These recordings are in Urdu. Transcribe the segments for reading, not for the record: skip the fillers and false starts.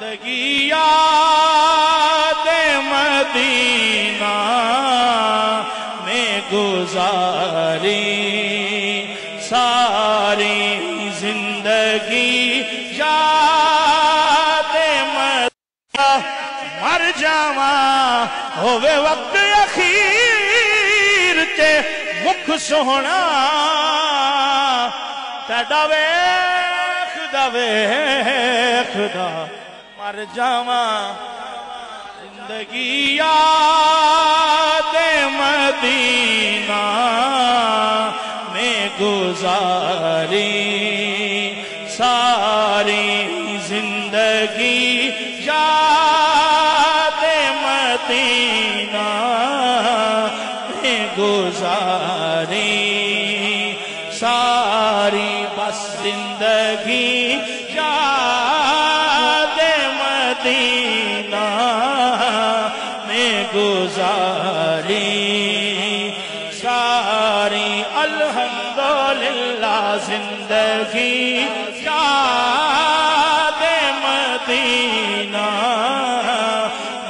زندگی یاد مدینہ میں گزاری ساری زندگی یاد مدینہ مر جاواں ہووے وقت اخیر تے مکھ سونا تیڈا ویکھ دا مر جاواں زندگی یاد مدینہ میں گزاری ساری زندگی یاد مدینہ میں گزاری ساری بس زندگی یاد مدینہ میں گزاری ساری الحمدللہ زندگی یاد مدینہ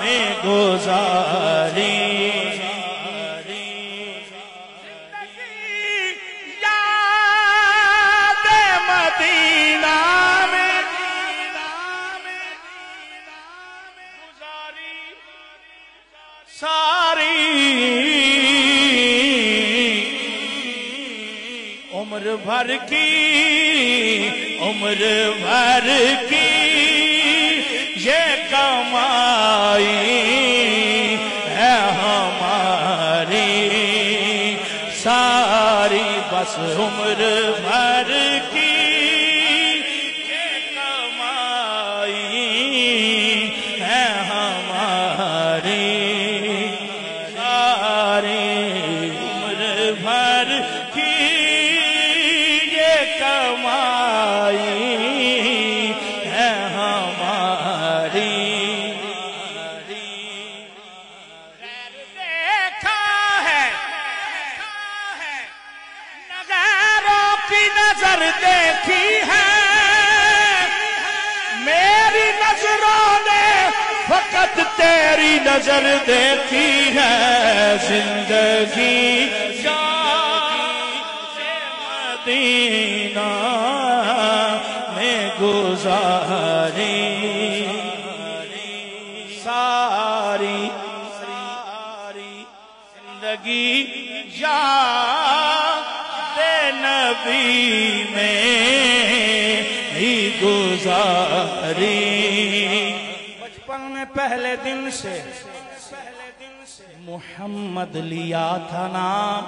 میں گزاری عمر بھر کی یہ کمائی ہے ہماری ساری بس عمر بھر کی یہ کمائی ہے ہماری ساری عمر بھر کی کمائی ہے ہماری دیکھا ہے غیروں کی نظر دیکھی ہے میری نظروں نے فقط تیری نظر دیکھی ہے زندگی مدینہ میں گزاری ساری زندگی یاد نبی میں ہی گزاری بچپن میں پہلے دن سے محمد لیا تھا نام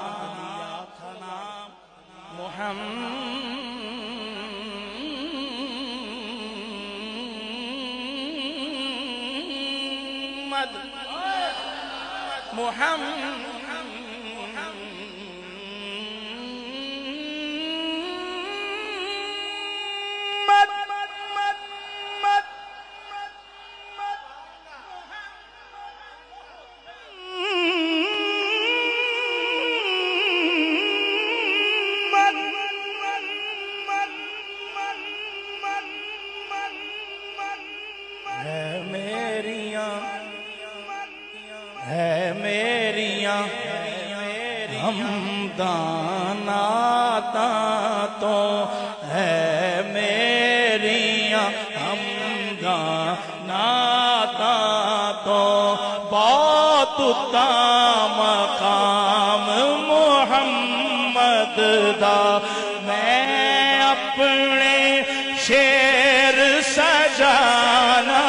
محمد ہے میریاں ہمدانا تو ہے میریاں ہمدانا تو بہت مقام محمد دا میں اپنے شعر سجانا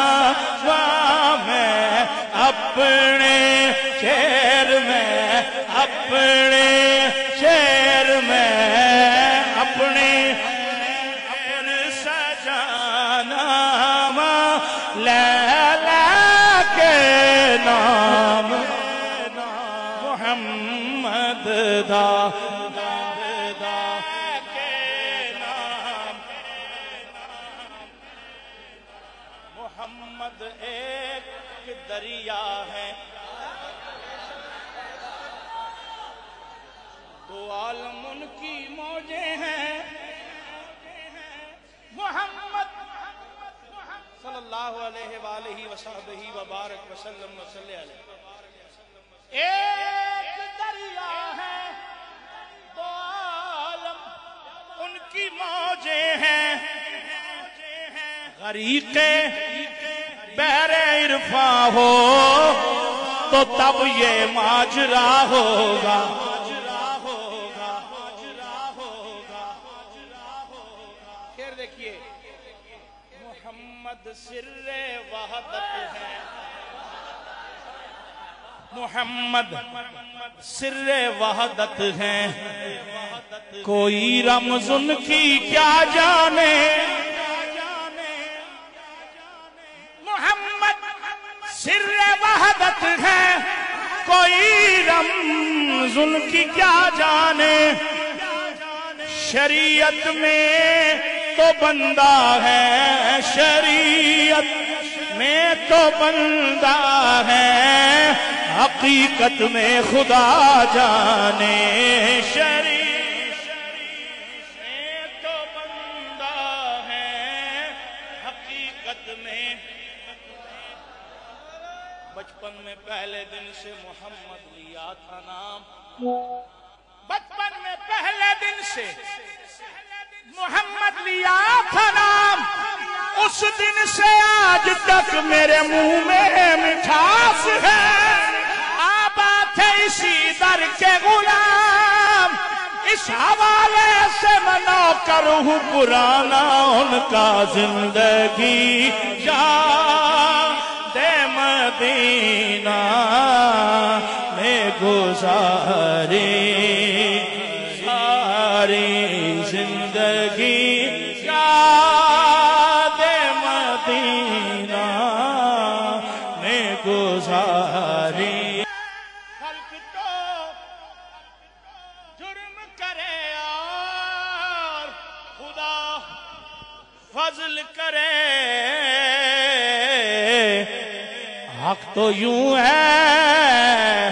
میں اپنے شعر میں اپنے شعر میں اپنے سجانا لیلا کے نام محمد دا محمد ایک دریا ہے دو عالم ان کی موجیں ہیں محمد صلی اللہ علیہ وآلہ وصحبہ وبارک وسلم وصلی علیہ۔ ایک دریا ہے دو عالم ان کی موجیں ہیں، غریق بحر عرفاں ہو تو تب یہ ماجرا ہوگا۔ پھر دیکھیے محمد سر وحدت ہے، محمد سر وحدت ہے، کوئی رمز ان کی کیا جانے۔ محمد سر وحدت ہے، کوئی رمز ان کی کیا جانے۔ شریعت میں تو بندہ ہے، شریعت میں تو بندہ ہے، حقیقت میں خدا جانے۔ شریعت میں تو بندہ ہے، حقیقت میں۔ بچپن میں پہلے دن سے محمد لیا تھا نام، بچپن میں پہلے دن سے محمد لیا تھا نام، اس دن سے آج تک میرے منہ میں مٹھاس ہے۔ آباد ہے اسی در کے غلام، اس حوالے سے میں نوکر ہوں پرانا ان کا۔ زندگی یاد مدینہ میں گزاری، ساری زندگی یاد مدینہ میں گزاری۔ خلق تو جرم کرے اور خدا فضل کرے، حق تو یوں ہے،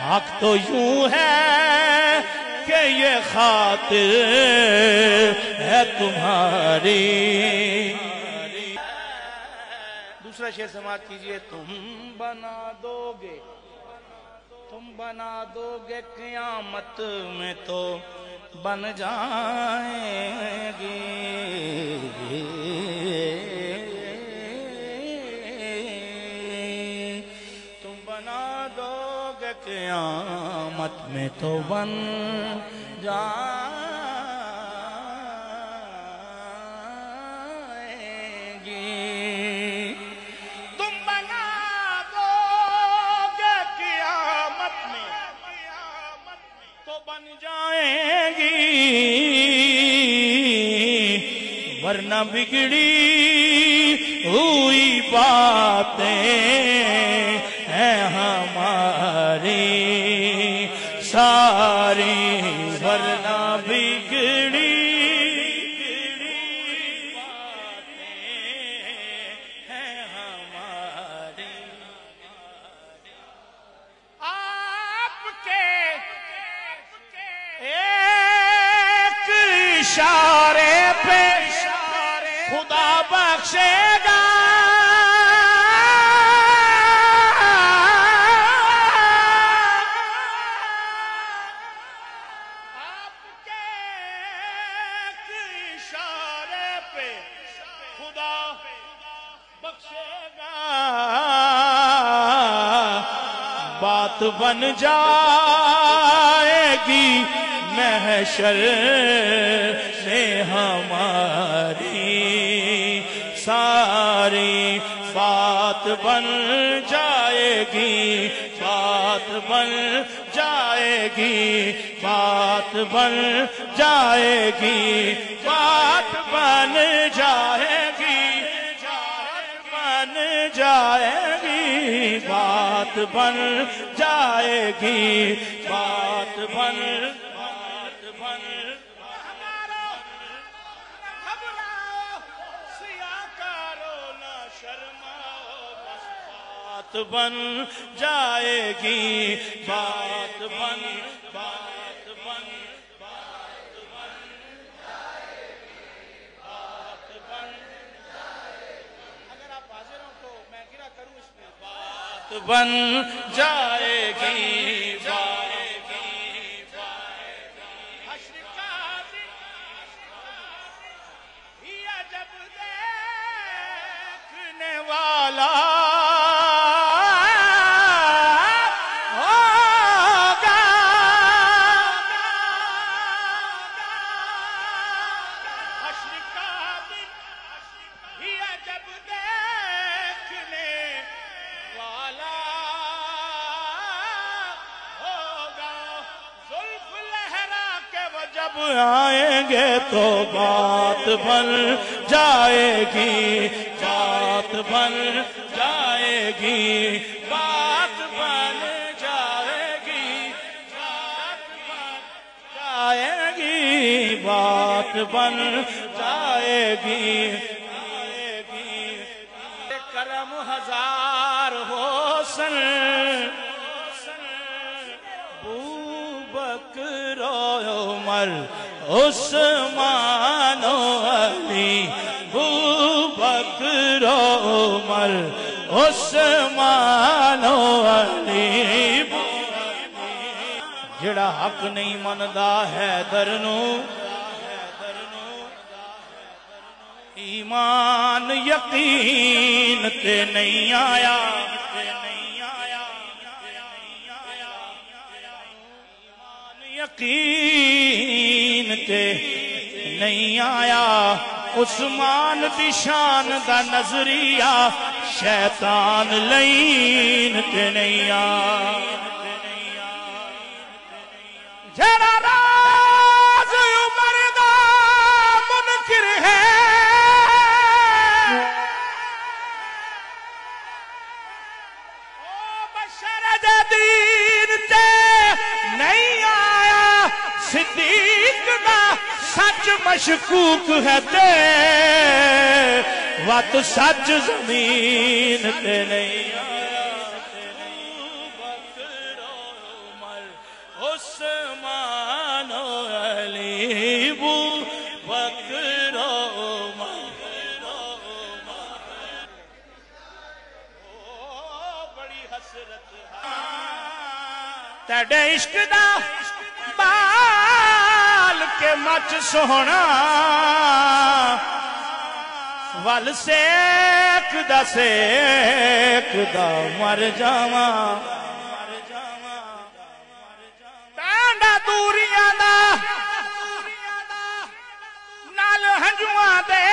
حق تو یوں ہے کہ یہ خاطر ہے تمہاری۔ دوسرا شعر سماعت کیجئے۔ تم بنا دو گے، تم بنا دو گے قیامت میں تو بن جائیں گی، تم بنا دو گے قیامت میں تو بن جائیں گی، تم بنا دو گے قیامت میں تو بن جائیں گی، ورنہ بگڑی ہوئی باتیں ہیں ہماری ساری، ورنہ بگڑی باتیں ہیں ہماری۔ آپ کے ایک اشارے پہ خدا بخشے گا، آپ کے ایک اشارے پہ خدا بخشے گا، بات بن جائے گی محشر میں ہماری ساری، بات بن جائے گی، بات بن جائے گی، بات بن جائے گی، بات بن جائے گی، بات بن جائے گی، بات بن جائے گی، بات بن بات بن جائے گی، بات بن بات بن بات بن جائے گی، بات بن جائے گی۔ اگر آپ گرا کروں اس میں بات بن جائے گی حشر کا دن یا جب دیکھنے والا جب آئیں گے تو بات بن جائے گی بات بن جائے گی بات بن جائے گی بات بن جائے گی بات بن جائے گی کرم ہزار حسن بکر عمر عثمان و علی بکر عمر عثمان و علی جڑا حق نہیں مندا حیدر نو ایمان یقین تے نہیں آیا یقین تے نہیں آیا عثمان دی شان دا نظریہ شیطان لین تے نہیں آیا جڑا راز عمر دا منکر ہے او بشر جدید تے نہیں صدیق دا سچ مشکوک ہے تے وات سچ زمین تے نہیں آیا بکر عمر عثمان و علی بکر عمر بڑی حسرت تیرے عشق دا بال کے مچ سونا ول سیک دا مر جاواں ٹانڈا دوریاں دا نال ہنجواں دے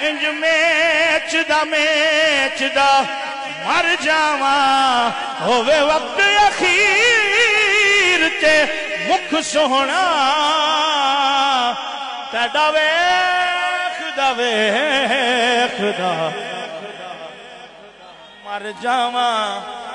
انج میچ دا مر جاواں ہووے وقت اخیر تے مکھ سونا تیڈا ویکھ دا مر جاواں